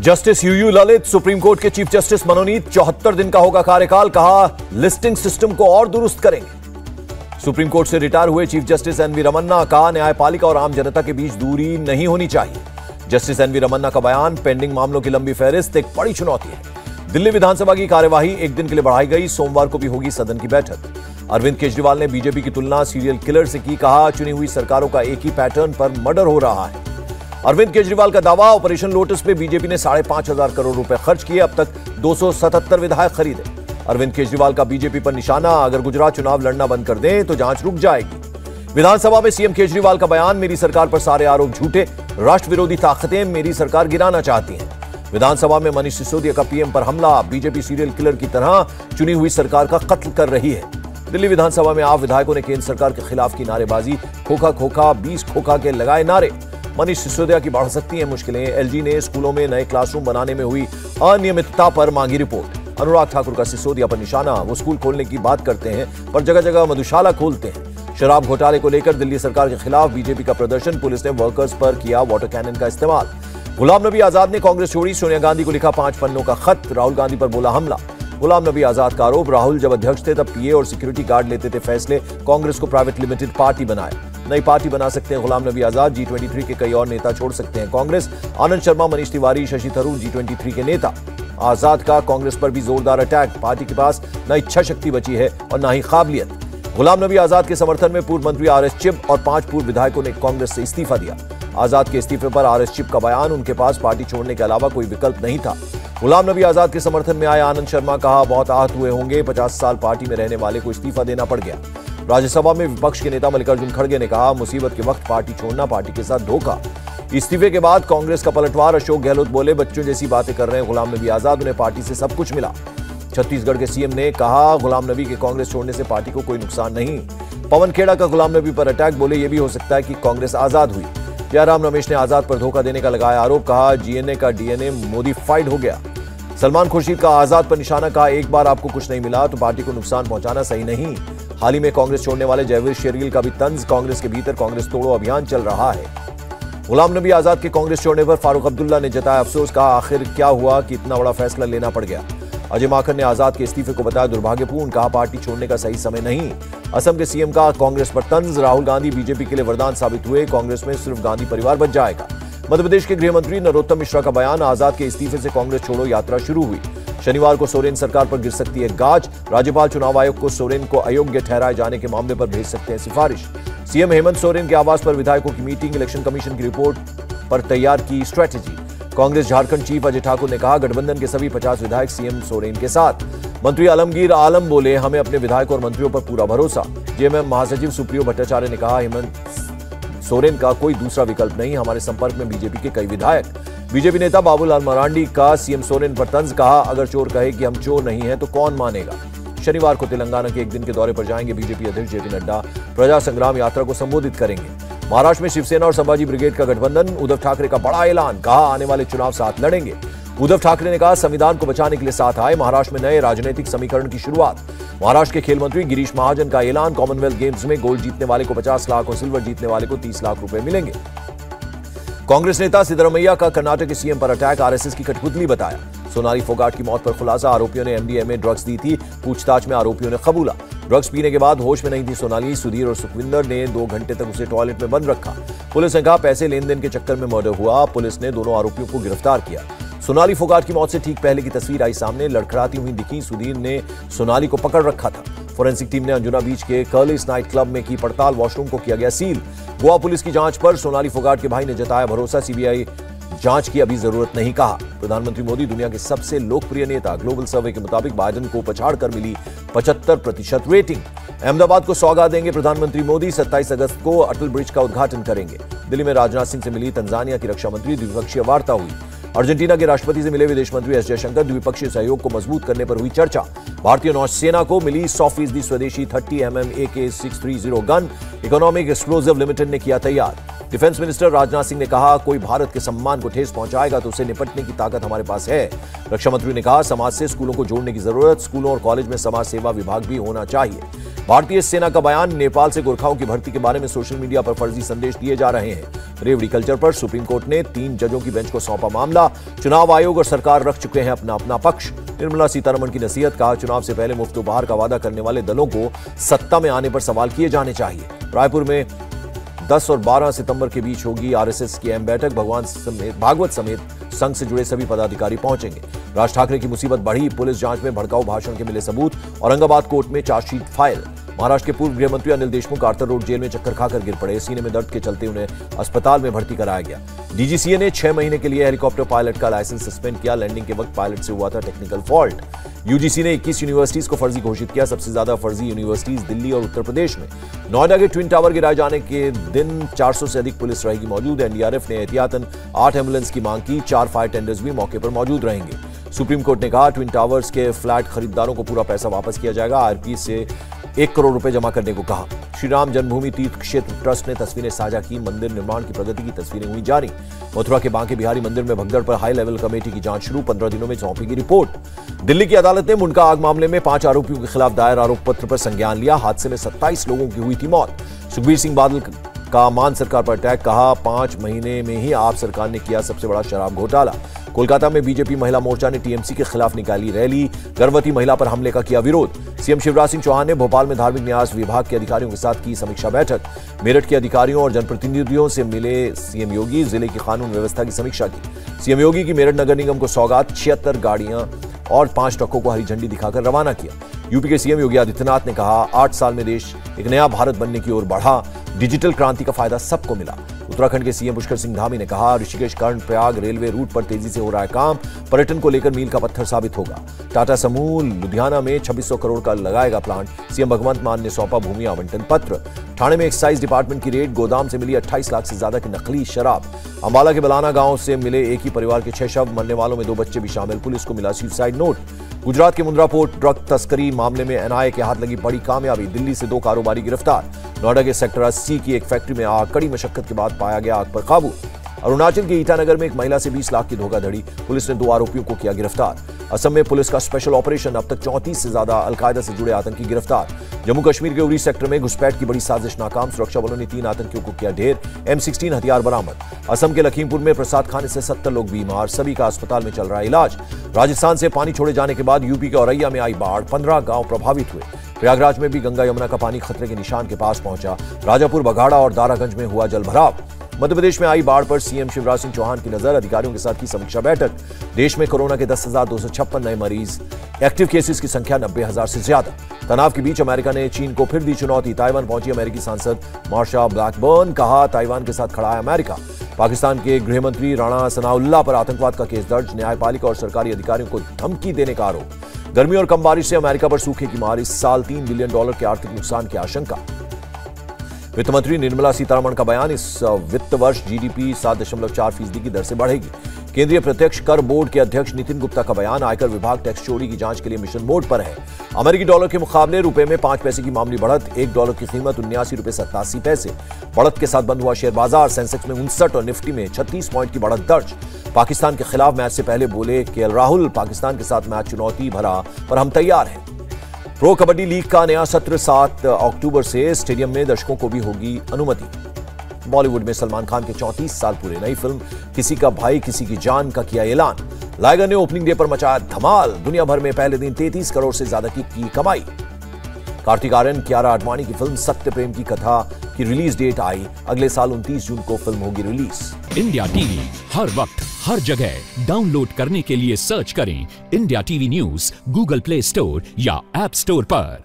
Justice U U Lalit supreme court के chief justice मनोनीत 74 दिन का होगा कार्यकाल, कहा लिस्टिंग सिस्टम को और दुरुस्त करेंगे। सुप्रीम कोर्ट से रिटायर हुए चीफ जस्टिस एनवी रमन्ना, कहा न्यायपालिका और आम जनता के बीच दूरी नहीं होनी चाहिए। जस्टिस एनवी रमन्ना का बयान, पेंडिंग मामलों की लंबी फहरिस्त एक बड़ी चुनौती है। दिल्ली विधानसभा की कार्यवाही एक दिन के लिए बढ़ाई गई, सोमवार को भी होगी सदन की बैठक। अरविंद केजरीवाल ने बीजेपी की तुलना सीरियल किलर से की, कहा चुनी हुई सरकारों का एक ही पैटर्न पर मर्डर हो रहा है। अरविंद केजरीवाल का दावा, ऑपरेशन लोटस पे बीजेपी ने 5,500 करोड़ रुपए खर्च किए, अब तक 277 विधायक खरीदे। अरविंद केजरीवाल का बीजेपी पर निशाना, अगर गुजरात चुनाव लड़ना बंद कर दें तो जांच रुक जाएगी। विधानसभा में सीएम केजरीवाल का बयान, मेरी सरकार पर सारे आरोप झूठे, राष्ट्र विरोधी ताकतें मेरी सरकार गिराना चाहती हैं। विधानसभा में मनीष सिसोदिया का पीएम पर हमला, बीजेपी सीरियल किलर की तरह चुनी हुई सरकार का कत्ल कर रही है। दिल्ली विधानसभा में आप विधायकों ने केंद्र सरकार के खिलाफ की नारेबाजी, खोखा खोखा 20 खोखा के लगाए नारे। मनीष सिसोदिया की बढ़ सकती हैं मुश्किलें, एलजी ने स्कूलों में नए क्लासरूम बनाने में हुई अनियमितता पर मांगी रिपोर्ट। अनुराग ठाकुर का सिसोदिया पर निशाना, वो स्कूल खोलने की बात करते हैं पर जगह जगह मधुशाला खोलते हैं। शराब घोटाले को लेकर दिल्ली सरकार के खिलाफ बीजेपी का प्रदर्शन, पुलिस ने वर्कर्स पर किया वाटर कैनन का इस्तेमाल। गुलाम नबी आजाद ने कांग्रेस छोड़ी, सोनिया गांधी को लिखा 5 पन्नों का खत, राहुल गांधी पर बोला हमला। गुलाम नबी आजाद का आरोप, राहुल जब अध्यक्ष थे तब पीए और सिक्योरिटी गार्ड लेते थे फैसले, कांग्रेस को प्राइवेट लिमिटेड पार्टी बनाए। नई पार्टी बना सकते हैं गुलाम नबी आजाद, G23 के कई और नेता छोड़ सकते हैं कांग्रेस। आनंद शर्मा, मनीष तिवारी, शशि थरूर G23 के नेता। आजाद का कांग्रेस पर भी जोरदार अटैक, पार्टी के पास न इच्छा शक्ति बची है और न ही काबिलियत। गुलाम नबी आजाद के समर्थन में पूर्व मंत्री आरएस चिब और 5 पूर्व विधायकों ने कांग्रेस से इस्तीफा दिया। आजाद के इस्तीफे पर आरएस चिब का बयान, उनके पास पार्टी छोड़ने के अलावा कोई विकल्प नहीं था। गुलाम नबी आजाद के समर्थन में आया आनंद शर्मा, कहा बहुत आहत हुए होंगे, 50 साल पार्टी में रहने वाले को इस्तीफा देना पड़ गया। राज्यसभा में विपक्ष के नेता मल्लिकार्जुन खड़गे ने कहा, मुसीबत के वक्त पार्टी छोड़ना पार्टी के साथ धोखा। इस्तीफे के बाद कांग्रेस का पलटवार, अशोक गहलोत बोले बच्चों जैसी बातें कर रहे हैं गुलाम नबी आजाद, उन्हें पार्टी से सब कुछ मिला। छत्तीसगढ़ के सीएम ने कहा, गुलाम नबी के कांग्रेस छोड़ने से पार्टी को कोई नुकसान नहीं। पवन खेड़ा का गुलाम नबी पर अटैक, बोले ये भी हो सकता है कि कांग्रेस आजाद हुई। जयराम रमेश ने आजाद पर धोखा देने का लगाया आरोप, कहा जीएनए का डीएनए मॉडिफाइड हो गया। सलमान खुर्शीद का आजाद पर निशाना, कहा एक बार आपको कुछ नहीं मिला तो पार्टी को नुकसान पहुंचाना सही नहीं। हाल ही में कांग्रेस छोड़ने वाले जयवीर शेरगिल का भी तंज, कांग्रेस के भीतर कांग्रेस तोड़ो अभियान चल रहा है। गुलाम नबी आजाद के कांग्रेस छोड़ने पर फारूक अब्दुल्ला ने जताया अफसोस, कहा आखिर क्या हुआ कि इतना बड़ा फैसला लेना पड़ गया। अजय माकन ने आजाद के इस्तीफे को बताया दुर्भाग्यपूर्ण, कहा पार्टी छोड़ने का सही समय नहीं। असम के सीएम का कांग्रेस पर तंज, राहुल गांधी बीजेपी के लिए वरदान साबित हुए, कांग्रेस में सिर्फ गांधी परिवार बच जाएगा। मध्य प्रदेश के गृह मंत्री नरोत्तम मिश्रा का बयान, आजाद के इस्तीफे से कांग्रेस छोड़ो यात्रा शुरू हुई। शनिवार को सोरेन सरकार पर गिर सकती है गाज, राज्यपाल चुनाव आयोग को सोरेन को अयोग्य ठहराए जाने के मामले पर भेज सकते हैं सिफारिश। सीएम हेमंत सोरेन के आवास पर विधायकों की मीटिंग, इलेक्शन कमीशन की रिपोर्ट पर तैयार की स्ट्रेटेजी। कांग्रेस झारखंड चीफ अजय ठाकुर ने कहा, गठबंधन के सभी 50 विधायक सीएम सोरेन के साथ। मंत्री आलमगीर आलम बोले, हमें अपने विधायकों और मंत्रियों पर पूरा भरोसा। जेएमएम महासचिव सुप्रियो भट्टाचार्य ने कहा, हेमंत सोरेन का कोई दूसरा विकल्प नहीं, हमारे संपर्क में बीजेपी के कई विधायक। बीजेपी नेता बाबूलाल मरांडी का सीएम सोरेन पर तंज, कहा अगर चोर कहे कि हम चोर नहीं हैं तो कौन मानेगा। शनिवार को तेलंगाना के एक दिन के दौरे पर जाएंगे बीजेपी अध्यक्ष जेपी नड्डा, प्रजा संग्राम यात्रा को संबोधित करेंगे। महाराष्ट्र में शिवसेना और संभाजी ब्रिगेड का गठबंधन, उद्धव ठाकरे का बड़ा ऐलान, कहा आने वाले चुनाव साथ लड़ेंगे। उद्धव ठाकरे ने कहा संविधान को बचाने के लिए साथ आए, महाराष्ट्र में नए राजनीतिक समीकरण की शुरुआत। महाराष्ट्र के खेल मंत्री गिरीश महाजन का ऐलान, कॉमनवेल्थ गेम्स में गोल्ड जीतने वाले को 50 लाख और सिल्वर जीतने वाले को 30 लाख रुपए मिलेंगे। कांग्रेस नेता सिद्धरमैया का कर्नाटक के सीएम पर अटैक, आरएसएस की कठपुतली बताया। सोनाली फोगाट की मौत पर खुलासा, आरोपियों ने एमडीएमए ड्रग्स दी थी, पूछताछ में आरोपियों ने कबूला। ड्रग्स पीने के बाद होश में नहीं थी सोनाली, सुधीर और सुखविंदर ने 2 घंटे तक उसे टॉयलेट में बंद रखा। पुलिस ने कहा पैसे लेन देन के चक्कर में मर्डर हुआ, पुलिस ने दोनों आरोपियों को गिरफ्तार किया। सोनाली फोगाट की मौत से ठीक पहले की तस्वीर आई सामने, लड़खड़ाती हुई दिखी, सुधीर ने सोनाली को पकड़ रखा था। फोरेंसिक टीम ने अंजुना बीच के कर्लिस नाइट क्लब में की पड़ताल, वॉशरूम को किया गया सील। गोवा पुलिस की जांच पर सोनाली फोगाट के भाई ने जताया भरोसा, सीबीआई जांच की अभी जरूरत नहीं कहा। प्रधानमंत्री मोदी दुनिया के सबसे लोकप्रिय नेता, ग्लोबल सर्वे के मुताबिक बाइडेन को पछाड़कर मिली 75% रेटिंग। अहमदाबाद को सौगात देंगे प्रधानमंत्री मोदी, 27 अगस्त को अटल ब्रिज का उद्घाटन करेंगे। दिल्ली में राजनाथ सिंह से मिली तंजानिया की रक्षा मंत्री, द्विपक्षीय वार्ता हुई। अर्जेंटीना के राष्ट्रपति से मिले विदेश मंत्री एस जयशंकर, द्विपक्षीय सहयोग को मजबूत करने पर हुई चर्चा। भारतीय नौसेना को मिली 100% स्वदेशी 30 mm AK-630 gun, economic explosive limited ने किया तैयार। डिफेंस मिनिस्टर राजनाथ सिंह ने कहा, कोई भारत के सम्मान को ठेस पहुंचाएगा तो उसे निपटने की ताकत हमारे पास है। रक्षा मंत्री ने कहा, समाज से स्कूलों को जोड़ने की जरूरत, स्कूलों और कॉलेज में समाज सेवा विभाग भी होना चाहिए। भारतीय सेना का बयान, नेपाल से गोरखाओं की भर्ती के बारे में सोशल मीडिया पर फर्जी संदेश दिए जा रहे हैं। रेवड़ी कल्चर पर सुप्रीम कोर्ट ने 3 जजों की बेंच को सौंपा मामला। चुनाव आयोग और सरकार रख चुके हैं अपना अपना पक्ष। निर्मला सीतारमण की नसीहत, कहा चुनाव से पहले मुफ्त उपहार का वादा करने वाले दलों को सत्ता में आने पर सवाल किए जाने चाहिए। रायपुर में 10 और 12 सितंबर के बीच होगी आरएसएस की अहम बैठक। भागवत समेत संघ से जुड़े सभी पदाधिकारी पहुंचेंगे। राज ठाकरे की मुसीबत बढ़ी, पुलिस जांच में भड़काऊ भाषण के मिले सबूत। औरंगाबाद कोर्ट में चार्जशीट फाइल। महाराष्ट्र के पूर्व गृह मंत्री Anil Deshmukh Arthur road jail में चक्कर खाकर गिर पड़े। सीने में दर्द के चलते उन्हें अस्पताल में भर्ती कराया गया। डीजीसीए ने 6 महीने के लिए हेलीकॉप्टर पायलट का लाइसेंस सस्पेंड किया। लैंडिंग के वक्त पायलट से हुआ था टेक्निकल फॉल्ट। यूजीसी ने 21 यूनिवर्सिटीज को फर्जी घोषित किया। सबसे ज्यादा फर्जी यूनिवर्सिटीज दिल्ली और उत्तर प्रदेश में। नोएडा के ट्विन टावर गिराए जाने के दिन 400 से अधिक पुलिस रहेगी मौजूद। एनडीआरएफ ने एहतियातन 8 एम्बुलेंस की मांग की। 4 फायर टेंडर्स भी मौके पर मौजूद रहेंगे। सुप्रीम कोर्ट ने कहा ट्विन टावर्स के फ्लैट खरीदारों को पूरा पैसा वापस किया जाएगा। आरपी से 1 करोड़ रुपए जमा करने को कहा। श्री राम जन्मभूमि तीर्थ क्षेत्र ट्रस्ट ने तस्वीरें साझा की। मंदिर निर्माण की प्रगति की तस्वीरें हुई जारी। मथुरा के बांके बिहारी मंदिर में भगदड़ पर हाई लेवल कमेटी की जांच शुरू। 15 दिनों में सौंपेगी रिपोर्ट। दिल्ली की अदालत ने मुंडका आग मामले में 5 आरोपियों के खिलाफ दायर आरोप पत्र पर संज्ञान लिया। हादसे में 27 लोगों की हुई थी मौत। सुखबीर सिंह बादल का मान सरकार पर अटैक, कहा 5 महीने में ही आप सरकार ने किया सबसे बड़ा शराब घोटाला। कोलकाता में बीजेपी महिला मोर्चा ने टीएमसी के खिलाफ निकाली रैली। गर्भवती महिला पर हमले का किया विरोध। सीएम शिवराज सिंह चौहान ने भोपाल में धार्मिक न्यास विभाग के अधिकारियों के साथ की समीक्षा बैठक। मेरठ के अधिकारियों और जनप्रतिनिधियों से मिले सीएम योगी। जिले की कानून व्यवस्था की समीक्षा की। सीएम योगी की मेरठ नगर निगम को सौगात, 76 गाड़ियां और 5 ट्रकों को हरी झंडी दिखाकर रवाना किया। यूपी के सीएम योगी आदित्यनाथ ने कहा 8 साल में देश एक नया भारत बनने की ओर बढ़ा। डिजिटल क्रांति का फायदा सबको मिला। उत्तराखंड के सीएम पुष्कर सिंह धामी ने कहा ऋषिकेश कर्णप्रयाग रेलवे रूट पर तेजी से हो रहा है काम। पर्यटन को लेकर मील का पत्थर साबित होगा। टाटा समूह लुधियाना में 2600 करोड़ का लगाएगा प्लांट। सीएम भगवंत मान ने सौंपा भूमि आवंटन पत्र। ठाणे में एक्साइज डिपार्टमेंट की रेड, गोदाम से मिली 28 लाख से ज्यादा की नकली शराब। अंबाला के बलाना गांव से मिले एक ही परिवार के 6 शव, मरने वालों में 2 बच्चे भी शामिल। पुलिस को मिला सुसाइड नोट। गुजरात के मुंद्रा पोर्ट ड्रग तस्करी मामले में एनआईए के हाथ लगी बड़ी कामयाबी। दिल्ली से 2 कारोबारी गिरफ्तार। नोएडा के सेक्टर 80 की एक फैक्ट्री में आग, कड़ी मशक्कत के बाद पाया गया आग पर काबू। अरुणाचल के ईटानगर में एक महिला से 20 लाख की धोखाधड़ी, पुलिस ने 2 आरोपियों को किया गिरफ्तार। असम में पुलिस का स्पेशल ऑपरेशन, अब तक 34 से ज्यादा अलकायदा से जुड़े आतंकी गिरफ्तार। जम्मू कश्मीर के उरी सेक्टर में घुसपैठ की बड़ी साजिश नाकाम, सुरक्षा बलों ने 3 आतंकियों को किया ढेर। M16 हथियार बरामद। असम के लखीमपुर में प्रसाद खाने से 70 लोग बीमार, सभी का अस्पताल में चल रहा इलाज। राजस्थान से पानी छोड़े जाने के बाद यूपी के औरैया में आई बाढ़, 15 गांव प्रभावित हुए। प्रयागराज में भी गंगा यमुना का पानी खतरे के निशान के पास पहुंचा। राजापुर, बघाड़ा और दारागंज में हुआ जलभराव। मध्य प्रदेश में आई बाढ़ पर सीएम शिवराज सिंह चौहान की नजर, अधिकारियों के साथ की समीक्षा बैठक। देश में कोरोना के 10,256 नए मरीज, एक्टिव केसेस की संख्या 90,000 से ज्यादा। तनाव के बीच अमेरिका ने चीन को फिर दी चुनौती। ताइवान पहुंची अमेरिकी सांसद मार्शा ब्लैकबर्न, कहा ताइवान के साथ खड़ा है अमेरिका। पाकिस्तान के गृह मंत्री राणा सनाउल्लाह पर आतंकवाद का केस दर्ज। न्यायपालिका और सरकारी अधिकारियों को धमकी देने का आरोप। गर्मी और कम बारिश से अमेरिका पर सूखे की मार, इस साल $3 बिलियन के आर्थिक नुकसान की आशंका। वित्त मंत्री निर्मला सीतारमण का बयान, इस वित्त वर्ष जीडीपी 7.4% की दर से बढ़ेगी। केंद्रीय प्रत्यक्ष कर बोर्ड के अध्यक्ष नितिन गुप्ता का बयान, आयकर विभाग टैक्स चोरी की जांच के लिए मिशन मोड पर है। अमेरिकी डॉलर के मुकाबले रुपए में 5 पैसे की मामूली बढ़त, $1 की कीमत $79.87। बढ़त के साथ बंद हुआ शेयर बाजार, सेंसेक्स में 59 और निफ्टी में 36 पॉइंट की बढ़त दर्ज। पाकिस्तान के खिलाफ मैच से पहले बोले केएल राहुल, पाकिस्तान के साथ मैच चुनौती भरा पर हम तैयार हैं। प्रो कबड्डी लीग का नया सत्र 7 अक्टूबर से स्टेडियम में दर्शकों को भी होगी अनुमति। बॉलीवुड में सलमान खान के 34 साल पूरे, नई फिल्म किसी का भाई किसी की जान का किया ऐलान। लाइगर ने ओपनिंग डे पर मचाया धमाल, दुनिया भर में पहले दिन 33 करोड़ से ज्यादा की कमाई। कार्तिक आर्यन, कियारा आडवाणी की फिल्म सत्य प्रेम की कथा की रिलीज डेट आई, अगले साल 29 जून को फिल्म होगी रिलीज। इंडिया टीवी हर वक्त हर जगह डाउनलोड करने के लिए सर्च करें India TV news Google play store या ऐप स्टोर पर।